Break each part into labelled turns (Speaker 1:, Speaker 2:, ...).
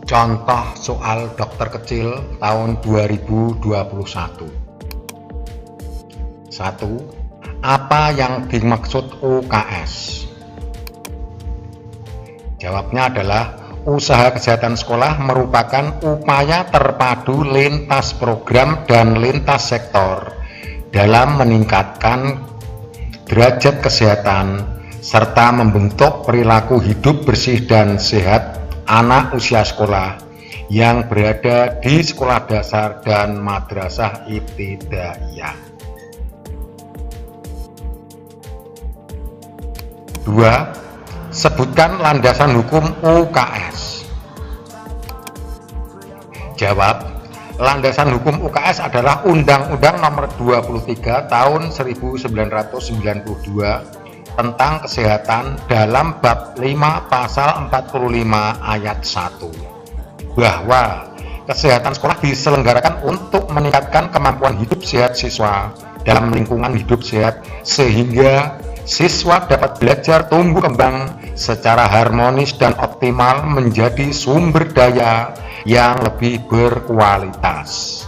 Speaker 1: Contoh soal dokter kecil tahun 2021. 1. Apa yang dimaksud UKS? Jawabnya adalah usaha kesehatan sekolah merupakan upaya terpadu lintas program dan lintas sektor dalam meningkatkan derajat kesehatan serta membentuk perilaku hidup bersih dan sehat anak usia sekolah yang berada di sekolah dasar dan madrasah ibtidaiyah. 2. Sebutkan landasan hukum UKS. Jawab, landasan hukum UKS adalah Undang-Undang Nomor 23 Tahun 1992 tentang kesehatan dalam bab 5 pasal 45 ayat 1, bahwa kesehatan sekolah diselenggarakan untuk meningkatkan kemampuan hidup sehat siswa dalam lingkungan hidup sehat sehingga siswa dapat belajar tumbuh kembang secara harmonis dan optimal menjadi sumber daya yang lebih berkualitas.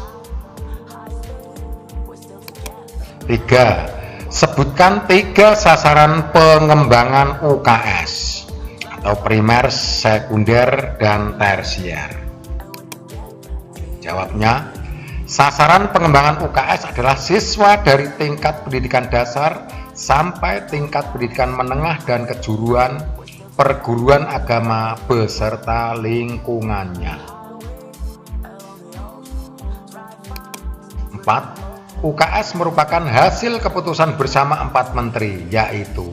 Speaker 1: 3. Sebutkan 3 sasaran pengembangan UKS atau primer, sekunder, dan tersier. Jawabnya, sasaran pengembangan UKS adalah siswa dari tingkat pendidikan dasar sampai tingkat pendidikan menengah dan kejuruan perguruan agama beserta lingkungannya. 4. UKS merupakan hasil keputusan bersama 4 menteri, yaitu.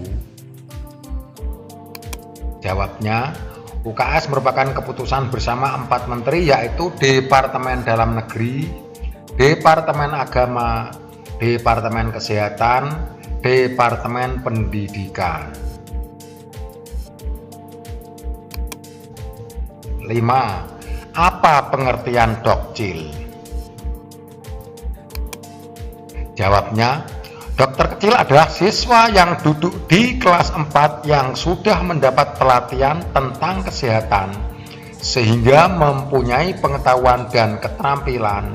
Speaker 1: Jawabnya, UKS merupakan keputusan bersama 4 menteri, yaitu Departemen Dalam Negeri, Departemen Agama, Departemen Kesehatan, Departemen Pendidikan. 5. Apa pengertian dokcil? Jawabnya, dokter kecil adalah siswa yang duduk di kelas 4 yang sudah mendapat pelatihan tentang kesehatan sehingga mempunyai pengetahuan dan keterampilan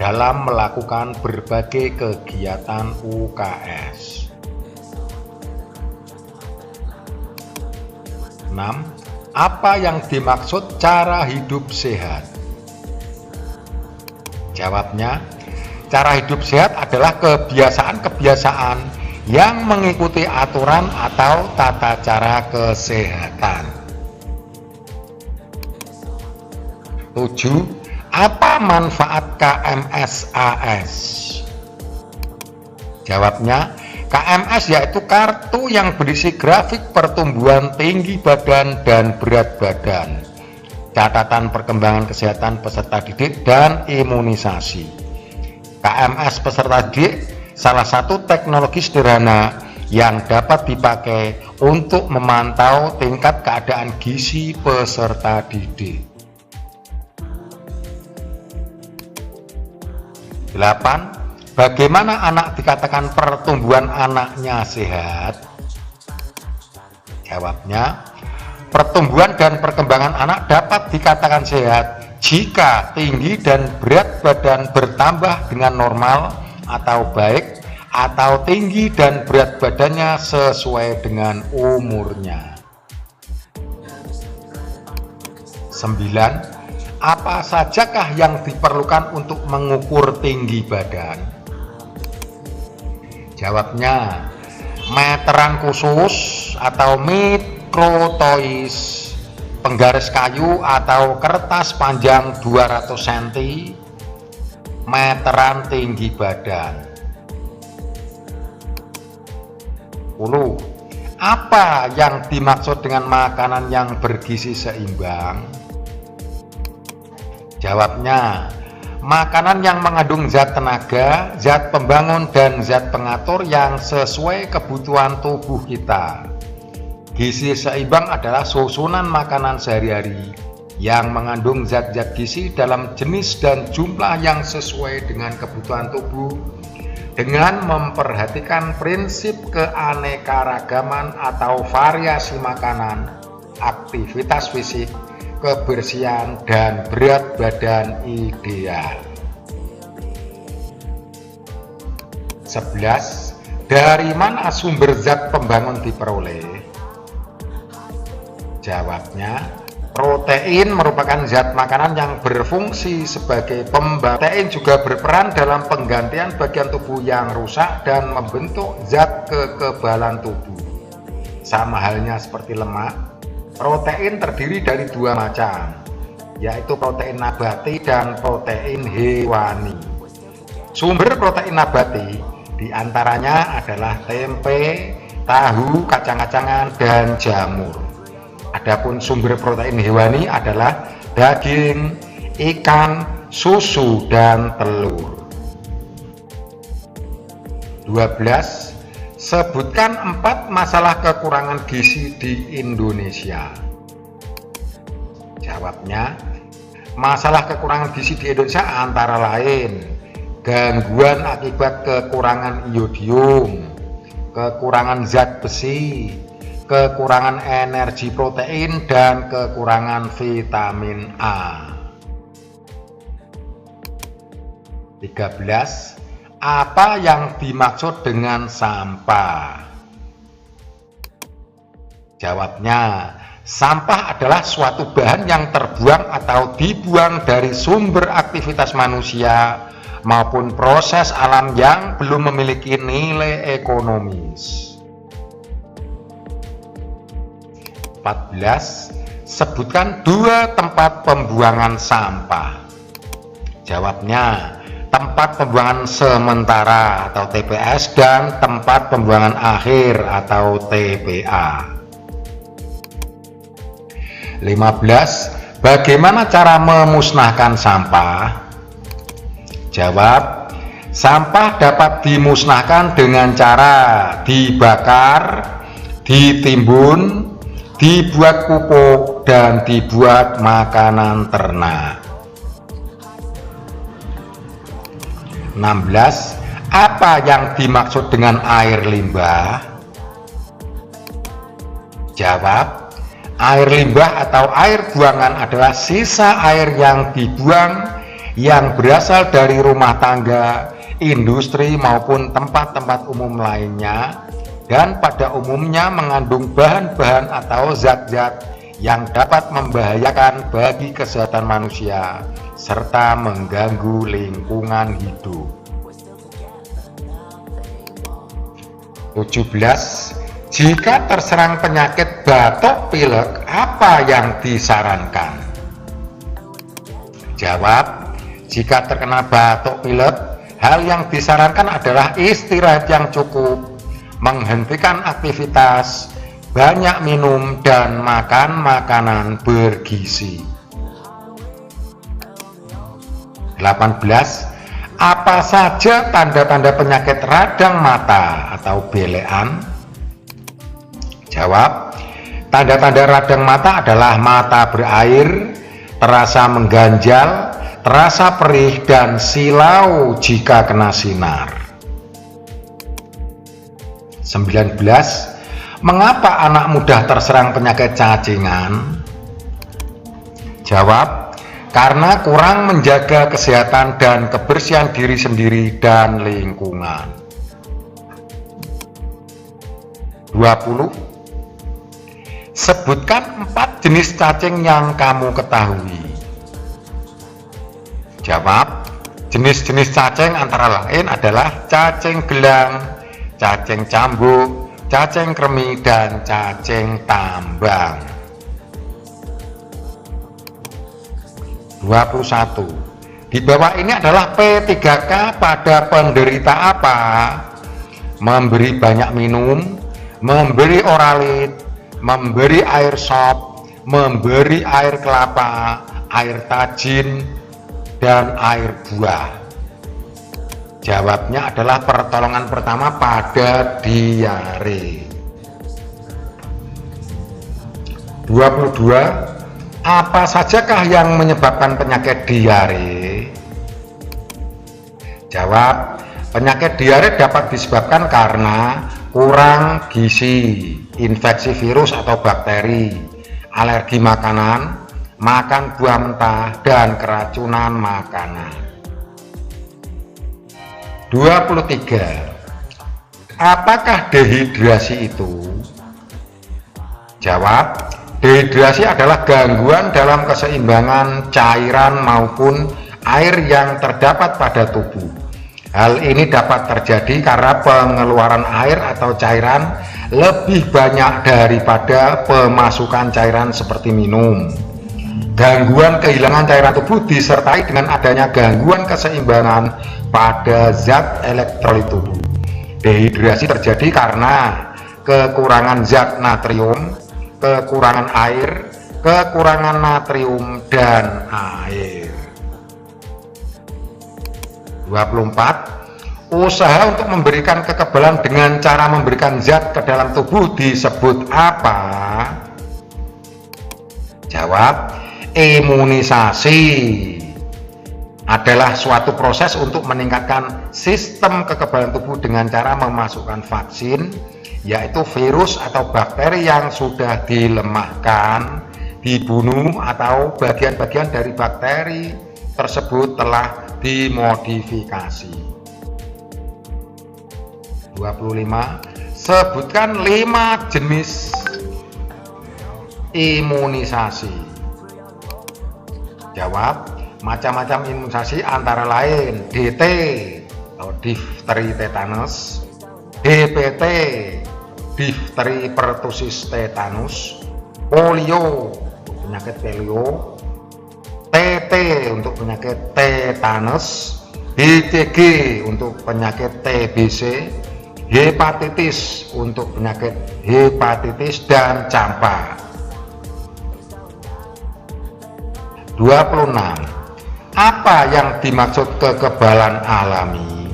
Speaker 1: dalam melakukan berbagai kegiatan UKS. 6. Apa yang dimaksud cara hidup sehat? Jawabnya, cara hidup sehat adalah kebiasaan-kebiasaan yang mengikuti aturan atau tata cara kesehatan. 7. Apa manfaat KMSAS? Jawabnya, KMS yaitu kartu yang berisi grafik pertumbuhan tinggi badan dan berat badan, catatan perkembangan kesehatan peserta didik, dan imunisasi. KMS peserta didik salah satu teknologi sederhana yang dapat dipakai untuk memantau tingkat keadaan gizi peserta didik. 8. Bagaimana anak dikatakan pertumbuhan anaknya sehat? Jawabnya, pertumbuhan dan perkembangan anak dapat dikatakan sehat jika tinggi dan berat badan bertambah dengan normal atau baik, atau tinggi dan berat badannya sesuai dengan umurnya. 9. Apa sajakah yang diperlukan untuk mengukur tinggi badan? Jawabnya, meteran khusus atau mikrotois, penggaris kayu atau kertas panjang 200 cm, meteran tinggi badan. 10. Apa yang dimaksud dengan makanan yang bergizi seimbang? Jawabnya, makanan yang mengandung zat tenaga, zat pembangun, dan zat pengatur yang sesuai kebutuhan tubuh kita. Gizi seimbang adalah susunan makanan sehari-hari yang mengandung zat-zat gizi dalam jenis dan jumlah yang sesuai dengan kebutuhan tubuh dengan memperhatikan prinsip keanekaragaman atau variasi makanan, aktivitas fisik, kebersihan, dan berat badan ideal. 11. Dari mana sumber zat pembangun diperoleh? Jawabnya, protein merupakan zat makanan yang berfungsi sebagai pembangun. Protein juga berperan dalam penggantian bagian tubuh yang rusak dan membentuk zat kekebalan tubuh. Sama halnya seperti lemak, protein terdiri dari dua macam, yaitu protein nabati dan protein hewani. Sumber protein nabati diantaranya adalah tempe, tahu, kacang-kacangan, dan jamur. Adapun sumber protein hewani adalah daging, ikan, susu, dan telur. 12. Sebutkan 4 masalah kekurangan gizi di Indonesia. Jawabnya, masalah kekurangan gizi di Indonesia antara lain gangguan akibat kekurangan iodium, kekurangan zat besi, kekurangan energi protein, dan kekurangan vitamin A. 13. Apa yang dimaksud dengan sampah? Jawabnya, sampah adalah suatu bahan yang terbuang atau dibuang dari sumber aktivitas manusia maupun proses alam yang belum memiliki nilai ekonomis. 14. Sebutkan 2 tempat pembuangan sampah. Jawabnya, tempat pembuangan sementara atau TPS dan tempat pembuangan akhir atau TPA. 15. Bagaimana cara memusnahkan sampah? Jawab, sampah dapat dimusnahkan dengan cara dibakar, ditimbun, dibuat pupuk, dan dibuat makanan ternak. 16. Apa yang dimaksud dengan air limbah? Jawab, air limbah atau air buangan adalah sisa air yang dibuang yang berasal dari rumah tangga, industri, maupun tempat-tempat umum lainnya, dan pada umumnya mengandung bahan-bahan atau zat-zat yang dapat membahayakan bagi kesehatan manusia serta mengganggu lingkungan hidup. 17. Jika terserang penyakit batuk pilek, apa yang disarankan? Jawab, jika terkena batuk pilek, hal yang disarankan adalah istirahat yang cukup, menghentikan aktivitas, banyak minum, dan makan makanan bergizi. 18. Apa saja tanda-tanda penyakit radang mata atau belean? Jawab, tanda-tanda radang mata adalah mata berair, terasa mengganjal, terasa perih, dan silau jika kena sinar. 19. Mengapa anak muda terserang penyakit cacingan? Jawab, karena kurang menjaga kesehatan dan kebersihan diri sendiri dan lingkungan. 20. Sebutkan 4 jenis cacing yang kamu ketahui. Jawab, jenis-jenis cacing antara lain adalah cacing gelang, cacing cambuk, cacing kremi, dan cacing tambang. 21. Di bawah ini adalah P3K pada penderita apa? Memberi banyak minum, memberi oralit, memberi air sop, memberi air kelapa, air tajin, dan air buah. Jawabnya adalah pertolongan pertama pada diare. 22. Apa sajakah yang menyebabkan penyakit diare? Jawab, penyakit diare dapat disebabkan karena kurang gizi, infeksi virus atau bakteri, alergi makanan, makan buah mentah, dan keracunan makanan. 23. Apakah dehidrasi itu? Jawab, dehidrasi adalah gangguan dalam keseimbangan cairan maupun air yang terdapat pada tubuh. Hal ini dapat terjadi karena pengeluaran air atau cairan lebih banyak daripada pemasukan cairan seperti minum. Gangguan kehilangan cairan tubuh disertai dengan adanya gangguan keseimbangan pada zat elektrolit tubuh. Dehidrasi terjadi karena kekurangan zat natrium, kekurangan air, kekurangan natrium dan air. 24. Usaha untuk memberikan kekebalan dengan cara memberikan zat ke dalam tubuh disebut apa? Jawab, imunisasi adalah suatu proses untuk meningkatkan sistem kekebalan tubuh dengan cara memasukkan vaksin, yaitu virus atau bakteri yang sudah dilemahkan, dibunuh, atau bagian-bagian dari bakteri tersebut telah dimodifikasi. 25. Sebutkan 5 jenis imunisasi. Jawab, macam-macam imunisasi antara lain DT atau difteri tetanus, DPT difteri pertussis tetanus, polio penyakit polio, TT untuk penyakit tetanus, BCG untuk penyakit TBC, hepatitis untuk penyakit hepatitis, dan campak. 26. Apa yang dimaksud kekebalan alami?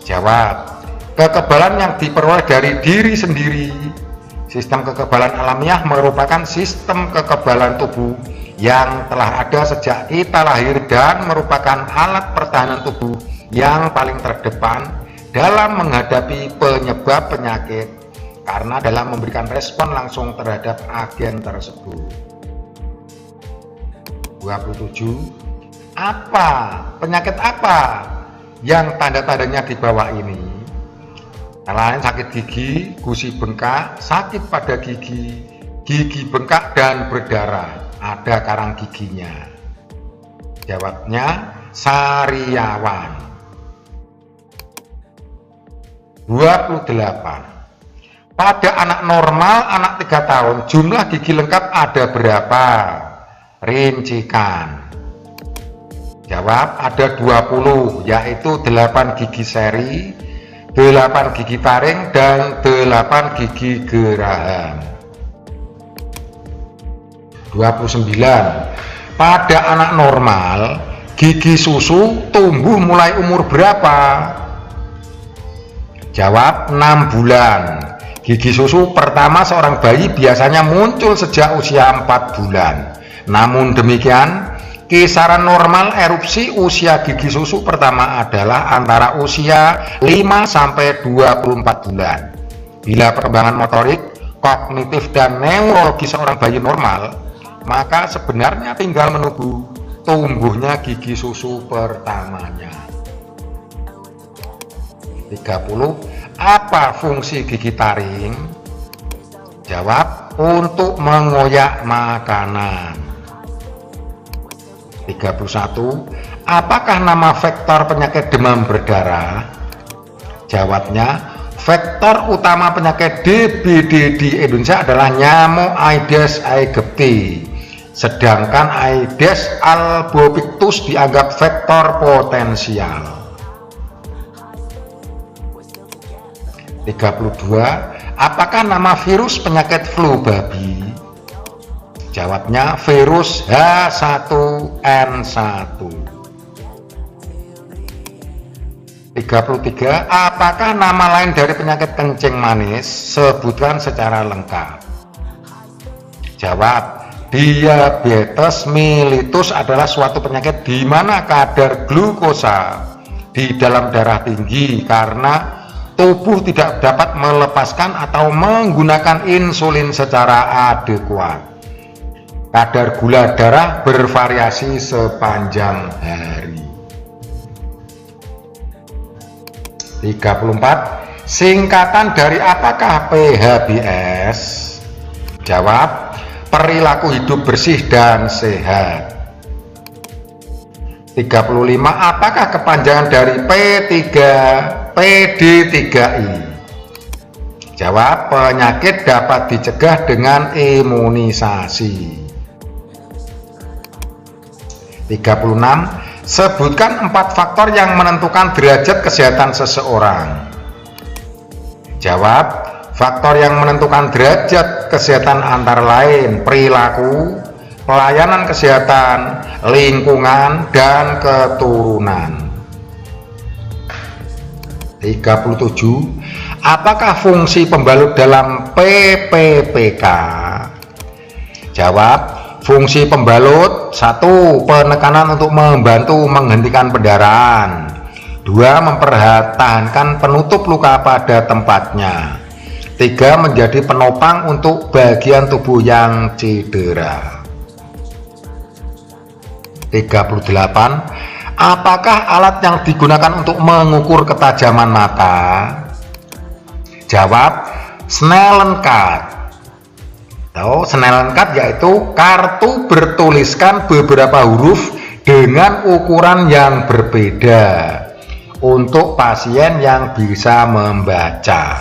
Speaker 1: Jawab, kekebalan yang diperoleh dari diri sendiri. Sistem kekebalan alamiah merupakan sistem kekebalan tubuh yang telah ada sejak kita lahir dan merupakan alat pertahanan tubuh yang paling terdepan dalam menghadapi penyebab penyakit karena dalam memberikan respon langsung terhadap agen tersebut. 27. Penyakit apa yang tanda-tandanya di bawah ini? Lain sakit gigi, gusi bengkak, sakit pada gigi, gigi bengkak dan berdarah, ada karang giginya. Jawabnya sariawan. 28. Pada anak normal, anak 3 tahun, jumlah gigi lengkap ada berapa? Rincikan. Jawab, ada 20, yaitu 8 gigi seri, 8 gigi taring, dan 8 gigi geraham. 29. Pada anak normal, gigi susu tumbuh mulai umur berapa? Jawab, 6 bulan. Gigi susu pertama seorang bayi biasanya muncul sejak usia 4 bulan. Namun demikian, kisaran normal erupsi usia gigi susu pertama adalah antara usia 5-24 bulan. Bila perkembangan motorik, kognitif, dan neurologi seorang bayi normal, maka sebenarnya tinggal menunggu tumbuhnya gigi susu pertamanya. 30. Apa fungsi gigi taring? Jawab, untuk mengoyak makanan. 31. Apakah nama vektor penyakit demam berdarah? Jawabnya, vektor utama penyakit DBD di Indonesia adalah nyamuk Aedes aegypti, sedangkan Aedes albopictus dianggap vektor potensial. 32. Apakah nama virus penyakit flu babi? Jawabnya, virus H1N1. 33. Apakah nama lain dari penyakit kencing manis? Sebutkan secara lengkap. Jawab, diabetes mellitus adalah suatu penyakit di mana kadar glukosa di dalam darah tinggi karena tubuh tidak dapat melepaskan atau menggunakan insulin secara adekuat. Kadar gula darah bervariasi sepanjang hari. 34. Singkatan dari apakah PHBS? Jawab, perilaku hidup bersih dan sehat. 35. Apakah kepanjangan dari PD3I? Jawab, penyakit dapat dicegah dengan imunisasi. 36. Sebutkan 4 faktor yang menentukan derajat kesehatan seseorang. Jawab, faktor yang menentukan derajat kesehatan antara lain perilaku, pelayanan kesehatan, lingkungan, dan keturunan. 37. Apakah fungsi pembalut dalam PPPK? Jawab, fungsi pembalut: 1. Penekanan untuk membantu menghentikan pendarahan. 2. Mempertahankan penutup luka pada tempatnya. 3. Menjadi penopang untuk bagian tubuh yang cedera. 38. Apakah alat yang digunakan untuk mengukur ketajaman mata? Jawab, Snellen card. Snellen card yaitu kartu bertuliskan beberapa huruf dengan ukuran yang berbeda untuk pasien yang bisa membaca.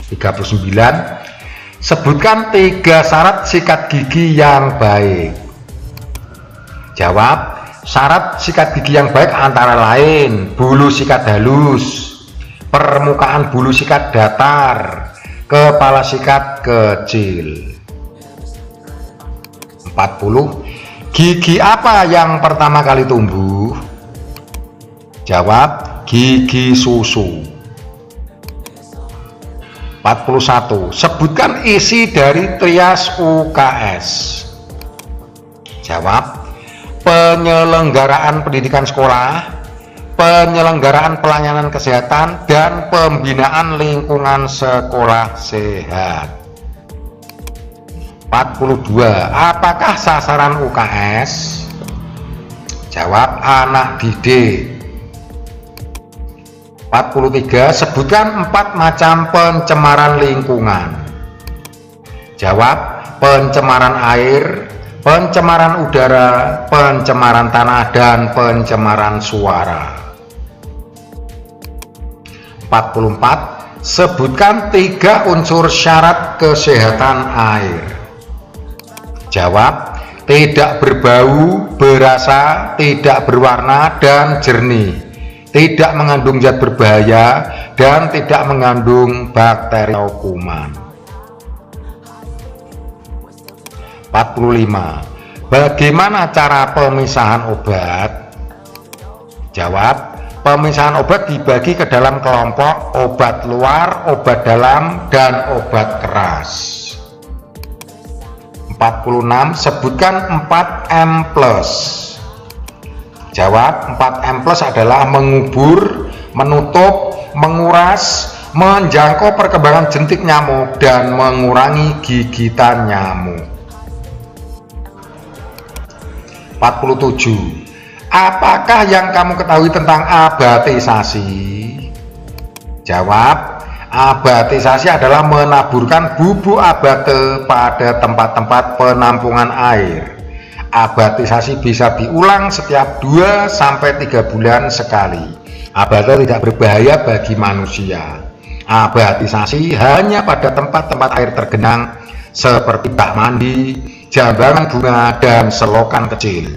Speaker 1: 39. Sebutkan 3 syarat sikat gigi yang baik. Jawab, syarat sikat gigi yang baik antara lain bulu sikat halus, permukaan bulu sikat datar, kepala sikat kecil. 40. Gigi apa yang pertama kali tumbuh? Jawab, gigi susu. 41. Sebutkan isi dari trias UKS. Jawab, penyelenggaraan pendidikan sekolah, penyelenggaraan pelayanan kesehatan, dan pembinaan lingkungan sekolah sehat. 42. Apakah sasaran UKS? Jawab, anak didik. 43. Sebutkan 4 macam pencemaran lingkungan. Jawab, pencemaran air, pencemaran udara, pencemaran tanah, dan pencemaran suara. 44. Sebutkan 3 unsur syarat kesehatan air. Jawab, tidak berbau, berasa, tidak berwarna, dan jernih, tidak mengandung zat berbahaya, dan tidak mengandung bakteri atau kuman. 45. Bagaimana cara pemisahan obat? Jawab, pemisahan obat dibagi ke dalam kelompok obat luar, obat dalam, dan obat keras. 46. Sebutkan 4M+. Jawab, 4M+ adalah mengubur, menutup, menguras, menjangkau perkembangan jentik nyamuk, dan mengurangi gigitan nyamuk. 47. Apakah yang kamu ketahui tentang abatisasi? Jawab, abatisasi adalah menaburkan bubuk abate pada tempat-tempat penampungan air. Abatisasi bisa diulang setiap 2-3 bulan sekali. Abate tidak berbahaya bagi manusia. Abatisasi hanya pada tempat-tempat air tergenang seperti bak mandi, jambangan bunga, dan selokan kecil.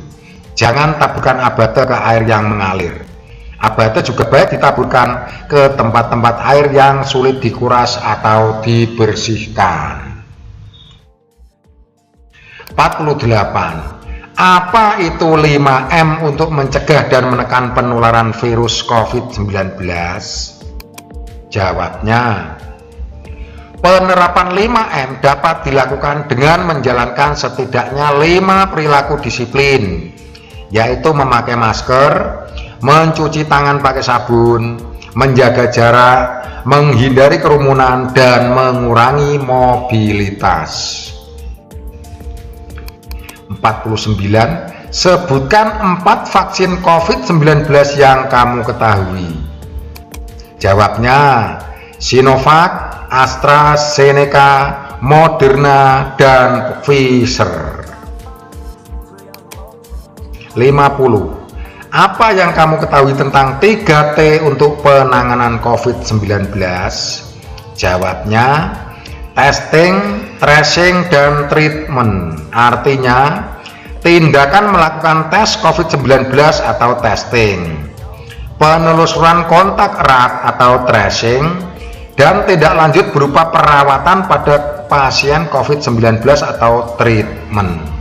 Speaker 1: Jangan taburkan abate ke air yang mengalir. Abate juga baik ditaburkan ke tempat-tempat air yang sulit dikuras atau dibersihkan. 48. Apa itu 5M untuk mencegah dan menekan penularan virus COVID-19? Jawabnya, penerapan 5M dapat dilakukan dengan menjalankan setidaknya 5 perilaku disiplin, yaitu memakai masker, mencuci tangan pakai sabun, menjaga jarak, menghindari kerumunan, dan mengurangi mobilitas. 49. Sebutkan 4 vaksin COVID-19 yang kamu ketahui. Jawabnya Sinovac, AstraZeneca, Moderna, dan Pfizer. 50. Apa yang kamu ketahui tentang 3T untuk penanganan COVID-19? Jawabnya testing, tracing, dan treatment. Artinya tindakan melakukan tes COVID-19 atau testing, penelusuran kontak erat atau tracing, dan tindak lanjut berupa perawatan pada pasien COVID-19 atau treatment.